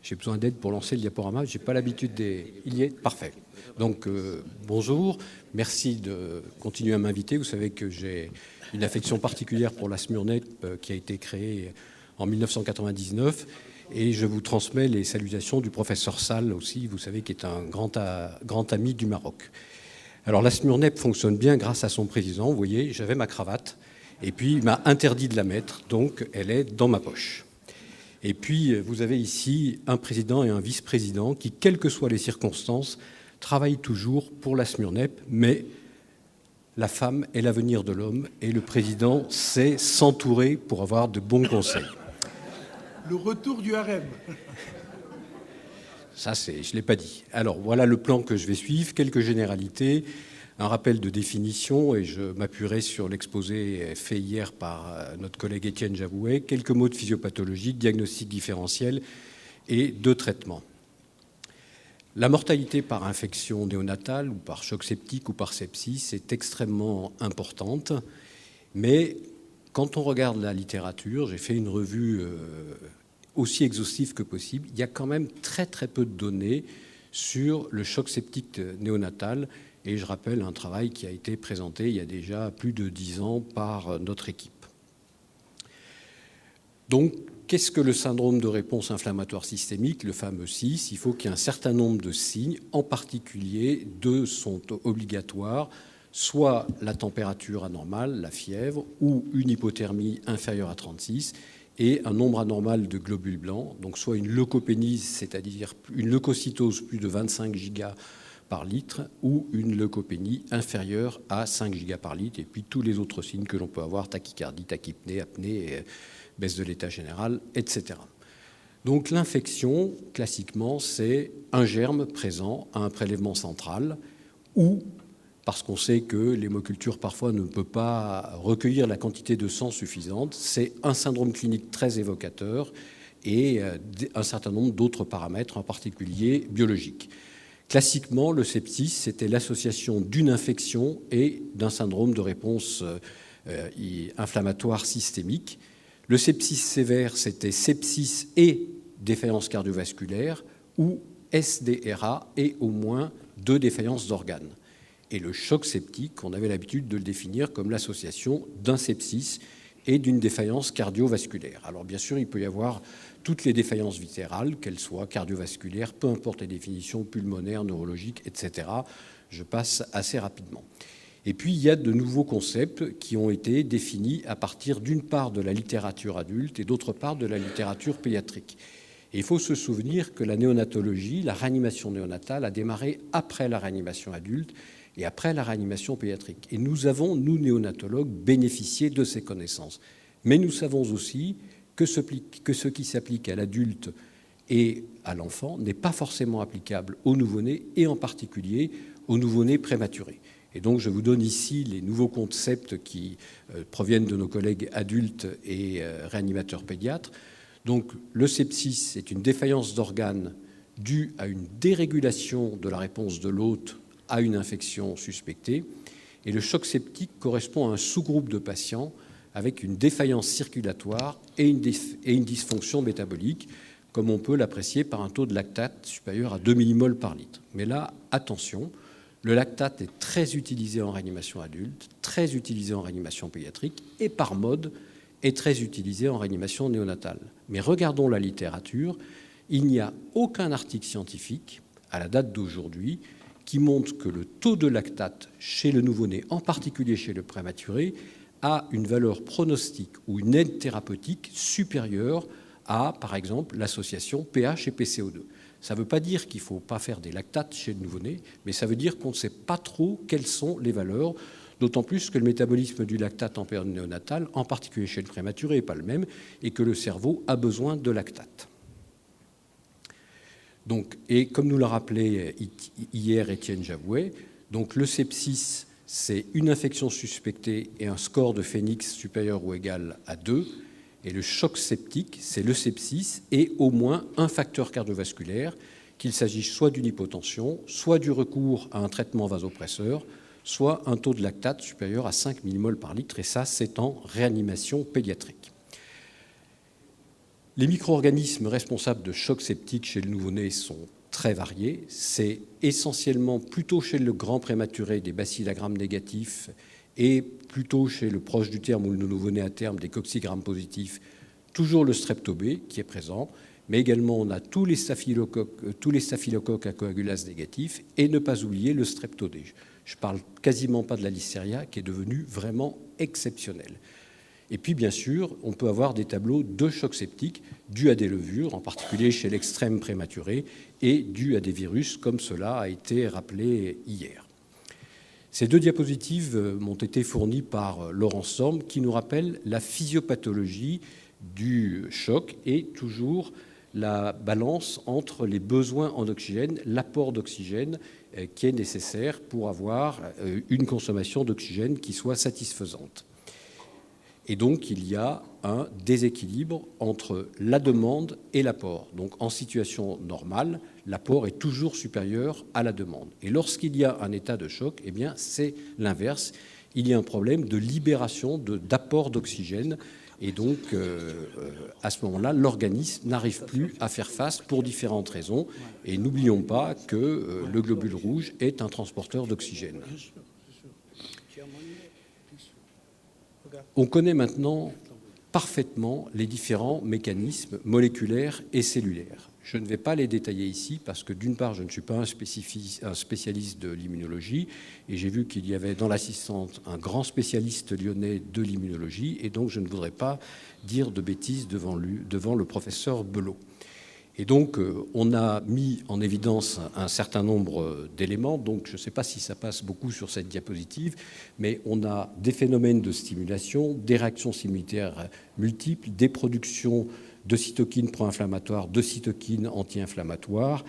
J'ai besoin d'aide pour lancer le diaporama. Je n'ai pas l'habitude des... Il y est parfait. Donc, bonjour. Merci de continuer à m'inviter. Vous savez que j'ai une affection particulière pour la Smurnep qui a été créée en 1999. Et je vous transmets les salutations du professeur Sall aussi, vous savez, qui est un grand ami du Maroc. Alors, la Smurnep fonctionne bien grâce à son président. Vous voyez, j'avais ma cravate. Et puis, il m'a interdit de la mettre. Donc, elle est dans ma poche. Et puis, vous avez ici un président et un vice-président qui, quelles que soient les circonstances, travaillent toujours pour la Smurnep, mais la femme est l'avenir de l'homme et le président sait s'entourer pour avoir de bons conseils. Le retour du harem. Ça, je ne l'ai pas dit. Alors, voilà le plan que je vais suivre, quelques généralités, un rappel de définition, et je m'appuierai sur l'exposé fait hier par notre collègue Étienne Javouet, quelques mots de physiopathologie, diagnostic différentiel et de traitement. La mortalité par infection néonatale ou par choc septique ou par sepsis est extrêmement importante, mais quand on regarde la littérature, j'ai fait une revue aussi exhaustive que possible, il y a quand même très très peu de données sur le choc septique néonatal. Et je rappelle un travail qui a été présenté il y a déjà plus de 10 ans par notre équipe. Donc, qu'est-ce que le syndrome de réponse inflammatoire systémique, le fameux SIS? Il faut qu'il y ait un certain nombre de signes, en particulier deux sont obligatoires, soit la température anormale, la fièvre, ou une hypothermie inférieure à 36, et un nombre anormal de globules blancs, donc soit une leucopénie, c'est-à-dire une leucocytose plus de 25 gigas par litre, ou une leucopénie inférieure à 5 gigas par litre, et puis tous les autres signes que l'on peut avoir, tachycardie, tachypnée, apnée, baisse de l'état général, etc. Donc l'infection, classiquement, c'est un germe présent à un prélèvement central, ou parce qu'on sait que l'hémoculture parfois ne peut pas recueillir la quantité de sang suffisante, c'est un syndrome clinique très évocateur et un certain nombre d'autres paramètres, en particulier biologiques. Classiquement, le sepsis, c'était l'association d'une infection et d'un syndrome de réponse inflammatoire systémique. Le sepsis sévère, c'était sepsis et défaillance cardiovasculaire, ou SDRA et au moins 2 défaillances d'organes. Et le choc septique, on avait l'habitude de le définir comme l'association d'un sepsis et d'une défaillance cardiovasculaire. Alors bien sûr, il peut y avoir toutes les défaillances viscérales, qu'elles soient cardiovasculaires, peu importe les définitions, pulmonaires, neurologiques, etc. Je passe assez rapidement. Et puis, il y a de nouveaux concepts qui ont été définis à partir d'une part de la littérature adulte et d'autre part de la littérature pédiatrique. Et il faut se souvenir que la néonatologie, la réanimation néonatale, a démarré après la réanimation adulte et après la réanimation pédiatrique. Et nous avons, nous néonatologues, bénéficié de ces connaissances. Mais nous savons aussi que ce qui s'applique à l'adulte et à l'enfant n'est pas forcément applicable au nouveau-né et en particulier au nouveau-né prématuré. Et donc je vous donne ici les nouveaux concepts qui proviennent de nos collègues adultes et réanimateurs pédiatres. Donc le sepsis est une défaillance d'organes due à une dérégulation de la réponse de l'hôte à une infection suspectée. Et le choc septique correspond à un sous-groupe de patients avec une défaillance circulatoire et une dysfonction métabolique, comme on peut l'apprécier par un taux de lactate supérieur à 2 millimoles par litre. Mais là, attention, le lactate est très utilisé en réanimation adulte, très utilisé en réanimation pédiatrique et par mode est très utilisé en réanimation néonatale. Mais regardons la littérature, il n'y a aucun article scientifique, à la date d'aujourd'hui, qui montre que le taux de lactate chez le nouveau-né, en particulier chez le prématuré, a une valeur pronostique ou une aide thérapeutique supérieure à, par exemple, l'association pH et PCO2. Ça ne veut pas dire qu'il ne faut pas faire des lactates chez le nouveau-né, mais ça veut dire qu'on ne sait pas trop quelles sont les valeurs, d'autant plus que le métabolisme du lactate en période néonatale, en particulier chez le prématuré, n'est pas le même, et que le cerveau a besoin de lactate. Donc, et comme nous l'a rappelé hier Étienne Javouet, donc le sepsis, c'est une infection suspectée et un score de Phénix supérieur ou égal à 2. Et le choc septique, c'est le sepsis et au moins un facteur cardiovasculaire, qu'il s'agisse soit d'une hypotension, soit du recours à un traitement vasopresseur, soit un taux de lactate supérieur à 5 millimoles par litre. Et ça, c'est en réanimation pédiatrique. Les micro-organismes responsables de chocs septiques chez le nouveau-né sont très variés. C'est essentiellement plutôt chez le grand prématuré des bacilles Gram négatifs et plutôt chez le proche du terme ou le nouveau-né à terme des coccygrammes positifs, toujours le streptobé qui est présent, mais également on a tous les staphylocoques à coagulase négatifs et ne pas oublier le streptodé. Je ne parle quasiment pas de la listeria qui est devenue vraiment exceptionnelle. Et puis, bien sûr, on peut avoir des tableaux de chocs septiques dus à des levures, en particulier chez l'extrême prématuré, et dus à des virus, comme cela a été rappelé hier. Ces deux diapositives m'ont été fournies par Laurent Sorme, qui nous rappelle la physiopathologie du choc et toujours la balance entre les besoins en oxygène, l'apport d'oxygène qui est nécessaire pour avoir une consommation d'oxygène qui soit satisfaisante. Et donc, il y a un déséquilibre entre la demande et l'apport. Donc, en situation normale, l'apport est toujours supérieur à la demande. Et lorsqu'il y a un état de choc, eh bien, c'est l'inverse. Il y a un problème de libération, d'apport d'oxygène. Et donc, à ce moment-là, l'organisme n'arrive plus à faire face pour différentes raisons. Et n'oublions pas que le globule rouge est un transporteur d'oxygène. On connaît maintenant parfaitement les différents mécanismes moléculaires et cellulaires. Je ne vais pas les détailler ici parce que d'une part, je ne suis pas un spécialiste de l'immunologie et j'ai vu qu'il y avait dans l'assistante un grand spécialiste lyonnais de l'immunologie et donc je ne voudrais pas dire de bêtises devant le professeur Belot. Et donc, on a mis en évidence un certain nombre d'éléments. Donc, je ne sais pas si ça passe beaucoup sur cette diapositive, mais on a des phénomènes de stimulation, des réactions simultaires multiples, des productions de cytokines pro-inflammatoires, de cytokines anti-inflammatoires,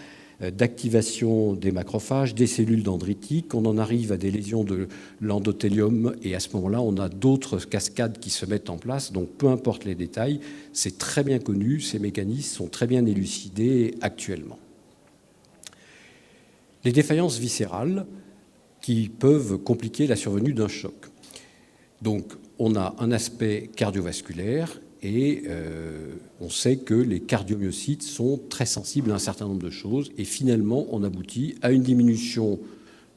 d'activation des macrophages, des cellules dendritiques. On en arrive à des lésions de l'endothélium et à ce moment-là, on a d'autres cascades qui se mettent en place. Donc, peu importe les détails, c'est très bien connu, ces mécanismes sont très bien élucidés actuellement. Les défaillances viscérales qui peuvent compliquer la survenue d'un choc. Donc, on a un aspect cardiovasculaire et on sait que les cardiomyocytes sont très sensibles à un certain nombre de choses et finalement on aboutit à une diminution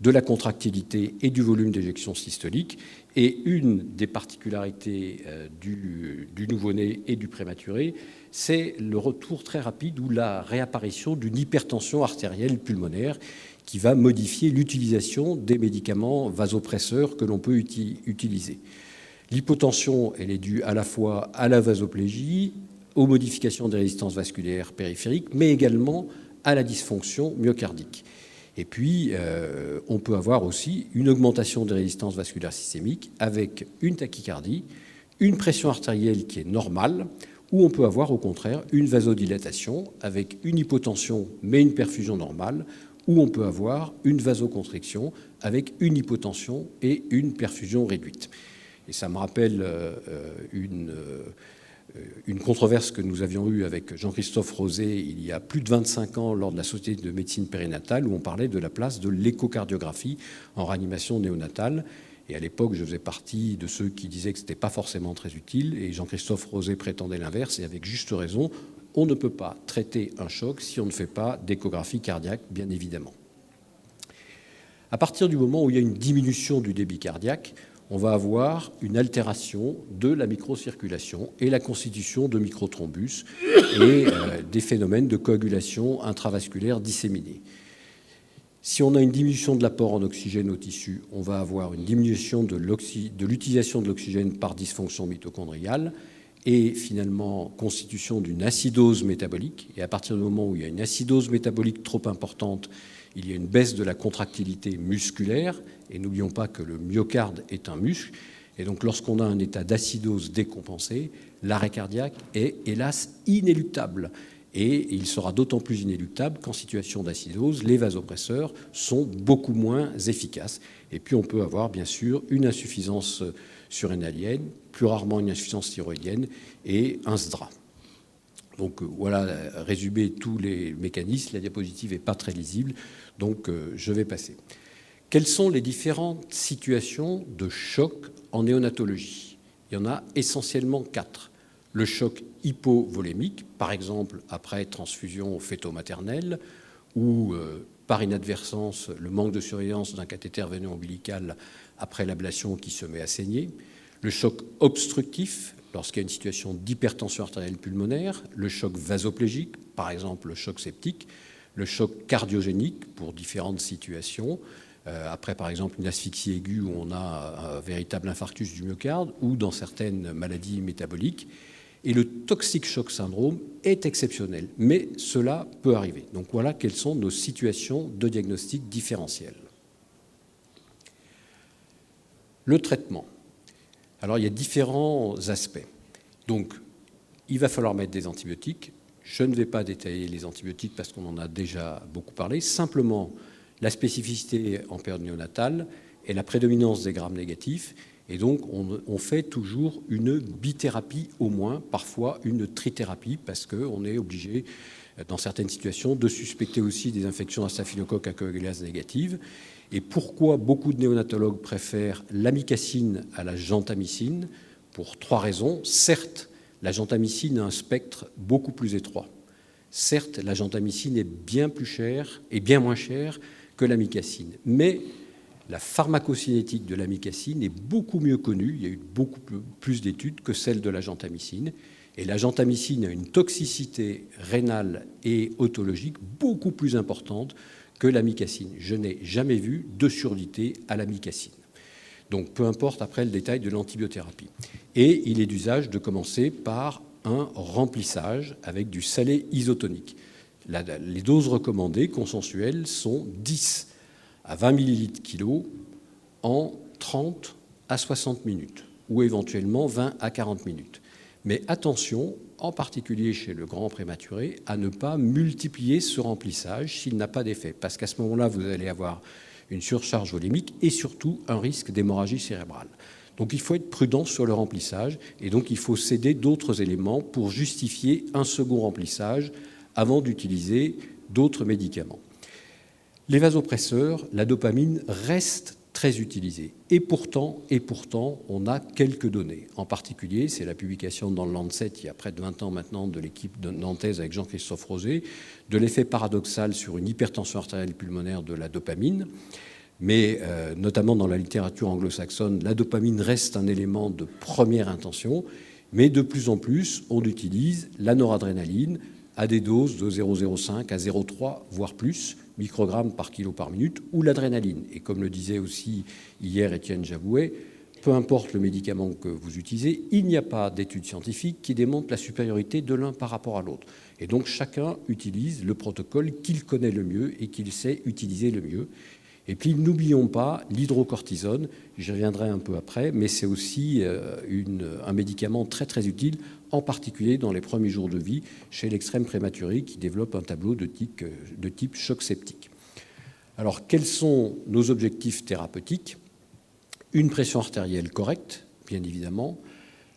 de la contractilité et du volume d'éjection systolique et une des particularités du nouveau-né et du prématuré, c'est le retour très rapide ou la réapparition d'une hypertension artérielle pulmonaire qui va modifier l'utilisation des médicaments vasopresseurs que l'on peut utiliser. L'hypotension, elle est due à la fois à la vasoplégie, aux modifications des résistances vasculaires périphériques, mais également à la dysfonction myocardique. Et puis, on peut avoir aussi une augmentation des résistances vasculaires systémiques avec une tachycardie, une pression artérielle qui est normale, ou on peut avoir au contraire une vasodilatation avec une hypotension mais une perfusion normale, ou on peut avoir une vasoconstriction avec une hypotension et une perfusion réduite. Et ça me rappelle une controverse que nous avions eue avec Jean-Christophe Rosé il y a plus de 25 ans lors de la Société de médecine périnatale où on parlait de la place de l'échocardiographie en réanimation néonatale. Et à l'époque, je faisais partie de ceux qui disaient que ce n'était pas forcément très utile et Jean-Christophe Rosé prétendait l'inverse et avec juste raison. On ne peut pas traiter un choc si on ne fait pas d'échographie cardiaque, bien évidemment. À partir du moment où il y a une diminution du débit cardiaque, on va avoir une altération de la microcirculation et la constitution de microthrombus et des phénomènes de coagulation intravasculaire disséminés. Si on a une diminution de l'apport en oxygène au tissu, on va avoir une diminution de l'utilisation de l'oxygène par dysfonction mitochondriale et finalement constitution d'une acidose métabolique. Et à partir du moment où il y a une acidose métabolique trop importante, il y a une baisse de la contractilité musculaire, et n'oublions pas que le myocarde est un muscle, et donc lorsqu'on a un état d'acidose décompensé, l'arrêt cardiaque est hélas inéluctable, et il sera d'autant plus inéluctable qu'en situation d'acidose, les vasopresseurs sont beaucoup moins efficaces. Et puis on peut avoir bien sûr une insuffisance surrénalienne, plus rarement une insuffisance thyroïdienne, et un SDRA. Donc voilà, résumer tous les mécanismes. La diapositive n'est pas très lisible, donc je vais passer. Quelles sont les différentes situations de choc en néonatologie ? Il y en a essentiellement 4. le choc hypovolémique, par exemple après transfusion fœto-maternelle, ou par inadvertance le manque de surveillance d'un cathéter veineux ombilical après l'ablation qui se met à saigner, le choc obstructif lorsqu'il y a une situation d'hypertension artérielle pulmonaire, le choc vasoplégique, par exemple le choc septique, le choc cardiogénique pour différentes situations, après par exemple une asphyxie aiguë où on a un véritable infarctus du myocarde ou dans certaines maladies métaboliques. Et le toxic shock syndrome est exceptionnel, mais cela peut arriver. Donc voilà quelles sont nos situations de diagnostic différentiel. Le traitement. Alors il y a différents aspects. Donc il va falloir mettre des antibiotiques. Je ne vais pas détailler les antibiotiques parce qu'on en a déjà beaucoup parlé. Simplement, la spécificité en période néonatale et la prédominance des grammes négatifs. Et donc, on fait toujours une bithérapie au moins, parfois une trithérapie, parce qu'on est obligé, dans certaines situations, de suspecter aussi des infections à staphylocoque à coagulase négative. Et pourquoi beaucoup de néonatologues préfèrent l'amicacine à la gentamicine? Pour 3 raisons. Certes, la gentamicine a un spectre beaucoup plus étroit. Certes, la gentamicine est bien plus chère et bien moins chère que l'amicacine. Mais la pharmacocinétique de l'amicacine est beaucoup mieux connue, il y a eu beaucoup plus d'études que celle de la gentamicine. Et la gentamicine a une toxicité rénale et otologique beaucoup plus importante que l'amicacine. Je n'ai jamais vu de surdité à l'amicacine. Donc peu importe après le détail de l'antibiothérapie. Et il est d'usage de commencer par un remplissage avec du salé isotonique. Les doses recommandées consensuelles sont 10 à 20 millilitres kilo en 30 à 60 minutes, ou éventuellement 20 à 40 minutes. Mais attention, en particulier chez le grand prématuré, à ne pas multiplier ce remplissage s'il n'a pas d'effet, parce qu'à ce moment-là, vous allez avoir une surcharge volémique et surtout un risque d'hémorragie cérébrale. Donc il faut être prudent sur le remplissage, et donc il faut céder d'autres éléments pour justifier un second remplissage avant d'utiliser d'autres médicaments. Les vasopresseurs, la dopamine reste très utilisée. Et pourtant, on a quelques données. En particulier, c'est la publication dans le Lancet, il y a près de 20 ans maintenant, de l'équipe nantaise avec Jean-Christophe Rosé, de l'effet paradoxal sur une hypertension artérielle pulmonaire de la dopamine. Mais notamment dans la littérature anglo-saxonne, la dopamine reste un élément de première intention. Mais de plus en plus, on utilise la noradrénaline à des doses de 0,05 à 0,3, voire plus, microgrammes par kilo par minute, ou l'adrénaline. Et comme le disait aussi hier Étienne Javouet, peu importe le médicament que vous utilisez, il n'y a pas d'études scientifiques qui démontrent la supériorité de l'un par rapport à l'autre. Et donc chacun utilise le protocole qu'il connaît le mieux et qu'il sait utiliser le mieux. Et puis n'oublions pas l'hydrocortisone, j'y reviendrai un peu après, mais c'est aussi un médicament très très utile, en particulier dans les premiers jours de vie, chez l'extrême prématuré qui développe un tableau de type choc septique. Alors quels sont nos objectifs thérapeutiques? Une pression artérielle correcte, bien évidemment,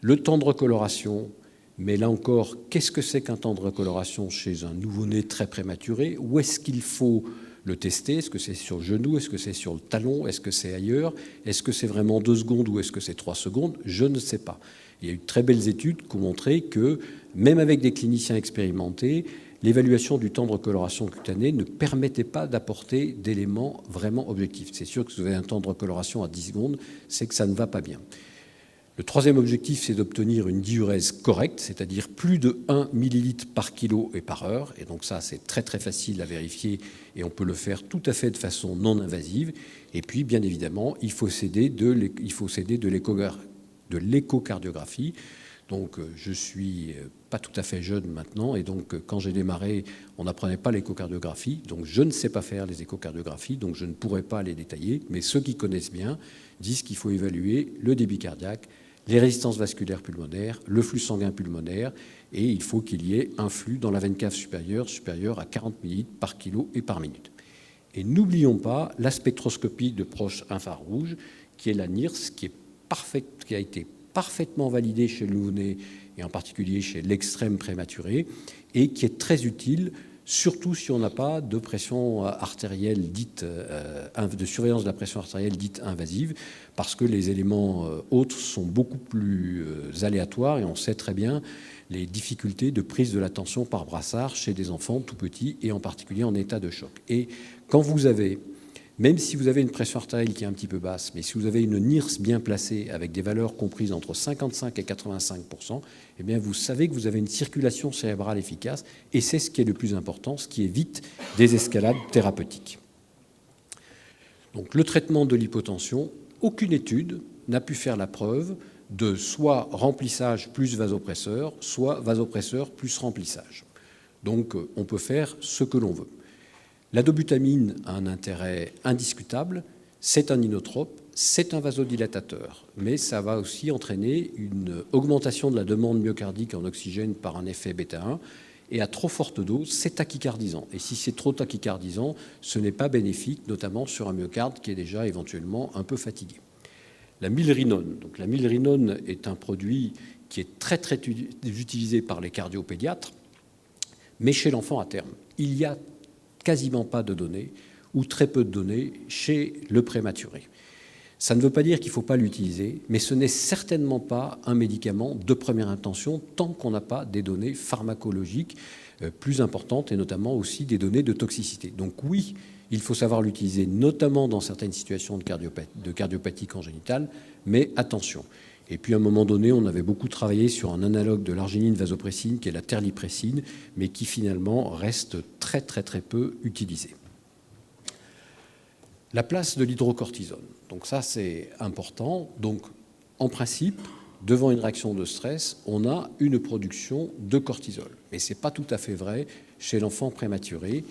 le temps de recoloration, mais là encore, qu'est-ce que c'est qu'un temps de recoloration chez un nouveau-né très prématuré? Où est-ce qu'il faut le tester? Est-ce que c'est sur le genou? Est-ce que c'est sur le talon? Est-ce que c'est ailleurs? Est-ce que c'est vraiment 2 secondes ou est-ce que c'est 3 secondes? Je ne sais pas. Il y a eu de très belles études qui ont montré que, même avec des cliniciens expérimentés, l'évaluation du temps de recoloration cutanée ne permettait pas d'apporter d'éléments vraiment objectifs. C'est sûr que si vous avez un temps de recoloration à 10 secondes, c'est que ça ne va pas bien. Le troisième objectif, c'est d'obtenir une diurèse correcte, c'est-à-dire plus de 1 millilitre par kilo et par heure. Et donc ça, c'est très très facile à vérifier et on peut le faire tout à fait de façon non invasive. Et puis, bien évidemment, il faut céder de l'échocardiographie. Donc je suis pas tout à fait jeune maintenant et donc quand j'ai démarré, on n'apprenait pas l'échocardiographie. Donc je ne sais pas faire les échocardiographies, donc je ne pourrais pas les détailler. Mais ceux qui connaissent bien disent qu'il faut évaluer le débit cardiaque, les résistances vasculaires pulmonaires, le flux sanguin pulmonaire, et il faut qu'il y ait un flux dans la veine cave supérieur à 40 millilitres par kilo et par minute. Et n'oublions pas la spectroscopie de proche infrarouge, qui est la NIRS, qui a été parfaitement validée chez le nouveau-né, et en particulier chez l'extrême prématuré, et qui est très utile surtout si on n'a pas de pression artérielle dite, de surveillance de la pression artérielle dite invasive, parce que les éléments autres sont beaucoup plus aléatoires et on sait très bien les difficultés de prise de la tension par brassard chez des enfants tout petits et en particulier en état de choc. Et quand vous avez, même si vous avez une pression artérielle qui est un petit peu basse, mais si vous avez une NIRS bien placée avec des valeurs comprises entre 55 et 85%, eh bien vous savez que vous avez une circulation cérébrale efficace et c'est ce qui est le plus important, ce qui évite des escalades thérapeutiques. Donc le traitement de l'hypotension, aucune étude n'a pu faire la preuve de soit remplissage plus vasopresseur, soit vasopresseur plus remplissage. Donc on peut faire ce que l'on veut. La dobutamine a un intérêt indiscutable, c'est un inotrope, c'est un vasodilatateur, mais ça va aussi entraîner une augmentation de la demande myocardique en oxygène par un effet bêta-1, et à trop forte dose, c'est tachycardisant. Et si c'est trop tachycardisant, ce n'est pas bénéfique, notamment sur un myocarde qui est déjà éventuellement un peu fatigué. La milrinone. Donc, la milrinone est un produit qui est très utilisé par les cardiopédiatres, mais chez l'enfant à terme. Il n'y a quasiment pas de données, ou très peu de données, chez le prématuré. Ça ne veut pas dire qu'il ne faut pas l'utiliser, mais ce n'est certainement pas un médicament de première intention tant qu'on n'a pas des données pharmacologiques plus importantes et notamment aussi des données de toxicité. Donc oui, il faut savoir l'utiliser, notamment dans certaines situations de cardiopathie congénitale, mais attention. Et puis à un moment donné, on avait beaucoup travaillé sur un analogue de l'arginine vasopressine, qui est la terlipressine, mais qui finalement reste très peu utilisé. La place de l'hydrocortisone. Donc ça, c'est important. Donc en principe, devant une réaction de stress, on a une production de cortisol. Mais ce n'est pas tout à fait vrai chez l'enfant prématuré.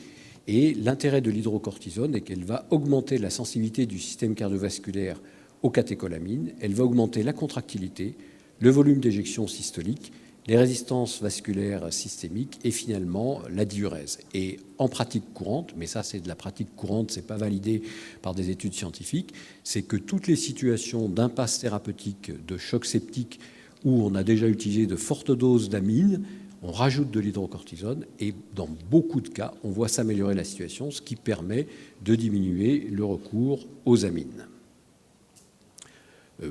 Et l'intérêt de l'hydrocortisone est qu'elle va augmenter la sensibilité du système cardiovasculaire aux catécholamines, elle va augmenter la contractilité, le volume d'éjection systolique, les résistances vasculaires systémiques et finalement la diurèse. Et en pratique courante, mais ça c'est de la pratique courante, c'est pas validé par des études scientifiques, c'est que toutes les situations d'impasse thérapeutique, de choc septique, où on a déjà utilisé de fortes doses d'amine, on rajoute de l'hydrocortisone et dans beaucoup de cas, on voit s'améliorer la situation, ce qui permet de diminuer le recours aux amines.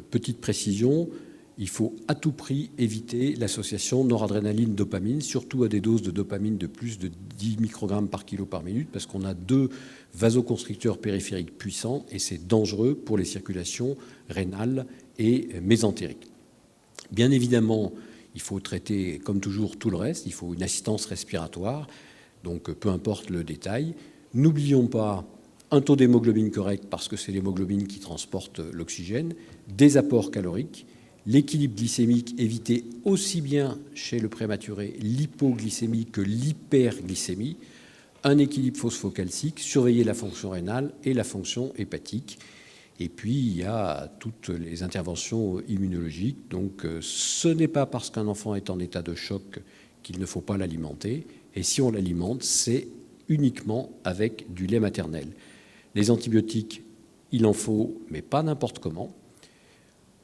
Petite précision, il faut à tout prix éviter l'association noradrénaline-dopamine, surtout à des doses de dopamine de plus de 10 microgrammes par kilo par minute, parce qu'on a deux vasoconstricteurs périphériques puissants et c'est dangereux pour les circulations rénales et mésentériques. Bien évidemment, il faut traiter, comme toujours, tout le reste. Il faut une assistance respiratoire, donc peu importe le détail. N'oublions pas un taux d'hémoglobine correct, parce que c'est l'hémoglobine qui transporte l'oxygène, des apports caloriques, l'équilibre glycémique, éviter aussi bien chez le prématuré l'hypoglycémie que l'hyperglycémie, un équilibre phosphocalcique, surveiller la fonction rénale et la fonction hépatique. Et puis, il y a toutes les interventions immunologiques. Donc, ce n'est pas parce qu'un enfant est en état de choc qu'il ne faut pas l'alimenter. Et si on l'alimente, c'est uniquement avec du lait maternel. Les antibiotiques, il en faut, mais pas n'importe comment.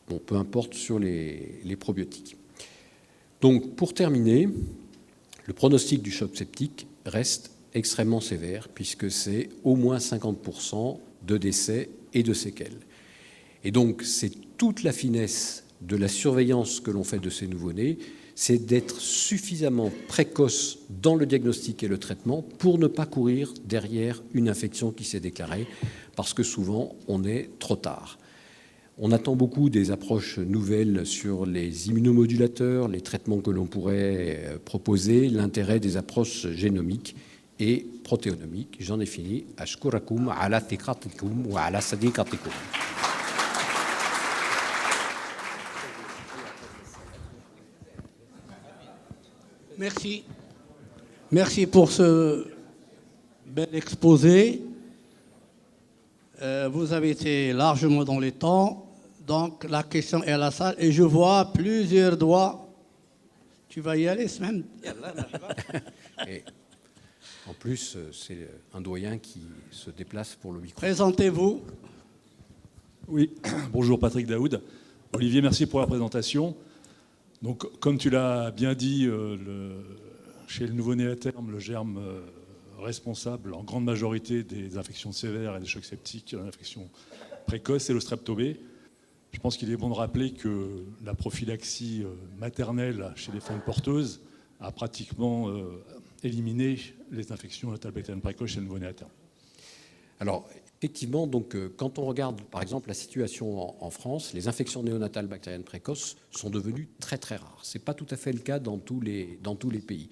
Bon, peu importe sur les probiotiques. Donc, pour terminer, le pronostic du choc septique reste extrêmement sévère, puisque c'est au moins 50% de décès et de séquelles. Et donc, c'est toute la finesse de la surveillance que l'on fait de ces nouveau-nés, c'est d'être suffisamment précoce dans le diagnostic et le traitement pour ne pas courir derrière une infection qui s'est déclarée, parce que souvent, on est trop tard. On attend beaucoup des approches nouvelles sur les immunomodulateurs, les traitements que l'on pourrait proposer, l'intérêt des approches génomiques et protéonomiques. J'en ai fini. Ashkurakum ala thiqatikum wa ala sadiqatikum. Merci. Merci pour ce bel exposé. Vous avez été largement dans les temps. Donc, la question est à la salle. Et je vois plusieurs doigts. Tu vas y aller, Semaine. En plus, c'est un doyen qui se déplace pour le micro. Présentez-vous. Oui, bonjour Patrick Daoud. Olivier, merci pour la présentation. Donc, comme tu l'as bien dit, chez le nouveau-né à terme, le germe responsable en grande majorité des infections sévères et des chocs septiques, l'infection précoce et le strep-to-B. Je pense qu'il est bon de rappeler que la prophylaxie maternelle chez les femmes porteuses a pratiquement éliminé les infections natales bactériennes précoces chez le nouveau-né à terme. Alors, effectivement, donc, quand on regarde, par exemple, la situation en France, les infections néonatales bactériennes précoces sont devenues très, très rares. Ce n'est pas tout à fait le cas dans tous les pays.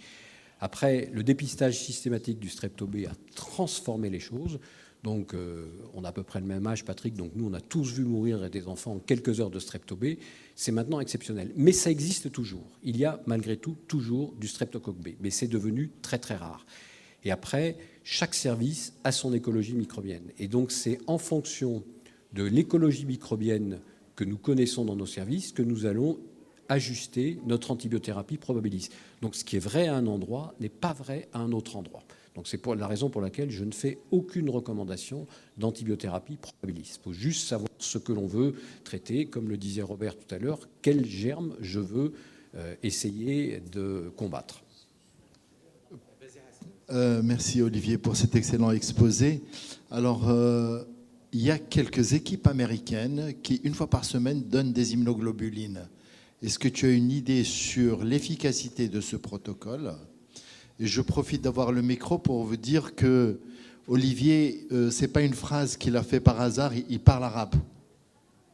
Après, le dépistage systématique du strep-to-B a transformé les choses. Donc, on a à peu près le même âge, Patrick. Donc, nous, on a tous vu mourir des enfants en quelques heures de strep-to-B. C'est maintenant exceptionnel. Mais ça existe toujours. Il y a, malgré tout, toujours du streptocoque B. Mais c'est devenu très, très rare. Et après, chaque service a son écologie microbienne. Et donc, c'est en fonction de l'écologie microbienne que nous connaissons dans nos services que nous allons ajuster notre antibiothérapie probabiliste. Donc, ce qui est vrai à un endroit n'est pas vrai à un autre endroit. Donc, c'est la raison pour laquelle je ne fais aucune recommandation d'antibiothérapie probabiliste. Il faut juste savoir ce que l'on veut traiter. Comme le disait Robert tout à l'heure, quel germe je veux essayer de combattre. Merci Olivier pour cet excellent exposé. Alors, il y a quelques équipes américaines qui, une fois par semaine, donnent des immunoglobulines. Est-ce que tu as une idée sur l'efficacité de ce protocole ? Et je profite d'avoir le micro pour vous dire que Olivier, c'est pas une phrase qu'il a fait par hasard, il parle arabe.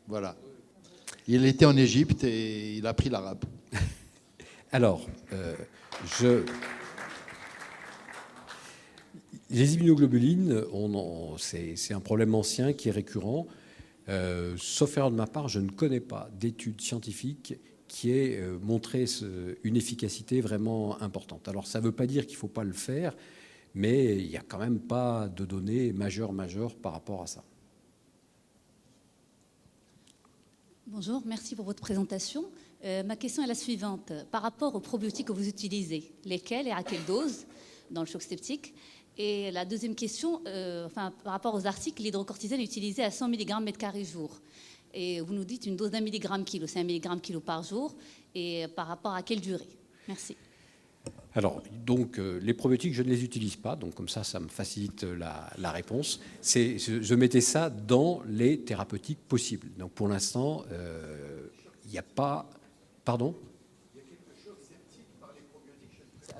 Voilà. Il était en Égypte et il a appris l'arabe. Alors, les immunoglobulines, c'est un problème ancien qui est récurrent. Sauf erreur de ma part, je ne connais pas d'études scientifiques qui ait montré une efficacité vraiment importante. Alors, ça ne veut pas dire qu'il ne faut pas le faire, mais il n'y a quand même pas de données majeures par rapport à ça. Bonjour, merci pour votre présentation. Ma question est la suivante. Par rapport aux probiotiques que vous utilisez, lesquels et à quelle dose dans le choc septique? Et la deuxième question, par rapport aux articles, l'hydrocortisone est utilisée à 100 mg m² jour. Et vous nous dites une dose d'1 mg kilo, c'est 1 mg kilo par jour. Et par rapport à quelle durée? Merci. Alors, donc, les probiotiques, je ne les utilise pas. Donc, comme ça me facilite la réponse. Je mettais ça dans les thérapeutiques possibles. Donc, pour l'instant, il n'y a pas... Pardon ?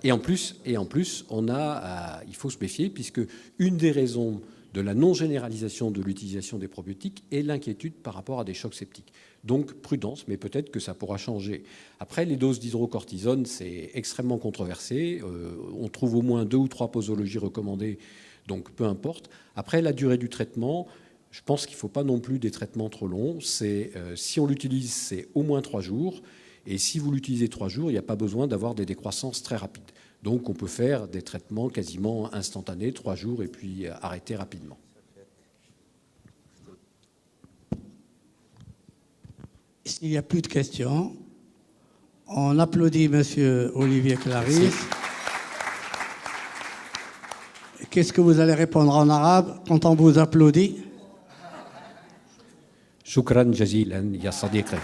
Et en plus, il faut se méfier, puisque une des raisons de la non-généralisation de l'utilisation des probiotiques est l'inquiétude par rapport à des chocs septiques. Donc, prudence, mais peut-être que ça pourra changer. Après, les doses d'hydrocortisone, c'est extrêmement controversé. On trouve au moins 2 ou 3 posologies recommandées, donc peu importe. Après, la durée du traitement, je pense qu'il ne faut pas non plus des traitements trop longs. Si on l'utilise, c'est au moins 3 jours. Et si vous l'utilisez 3 jours, il n'y a pas besoin d'avoir des décroissances très rapides. Donc, on peut faire des traitements quasiment instantanés, 3 jours, et puis arrêter rapidement. S'il n'y a plus de questions, on applaudit M. Olivier Clarisse. Qu'est-ce que vous allez répondre en arabe quand on vous applaudit? Shukran jazilan ya sadiqi.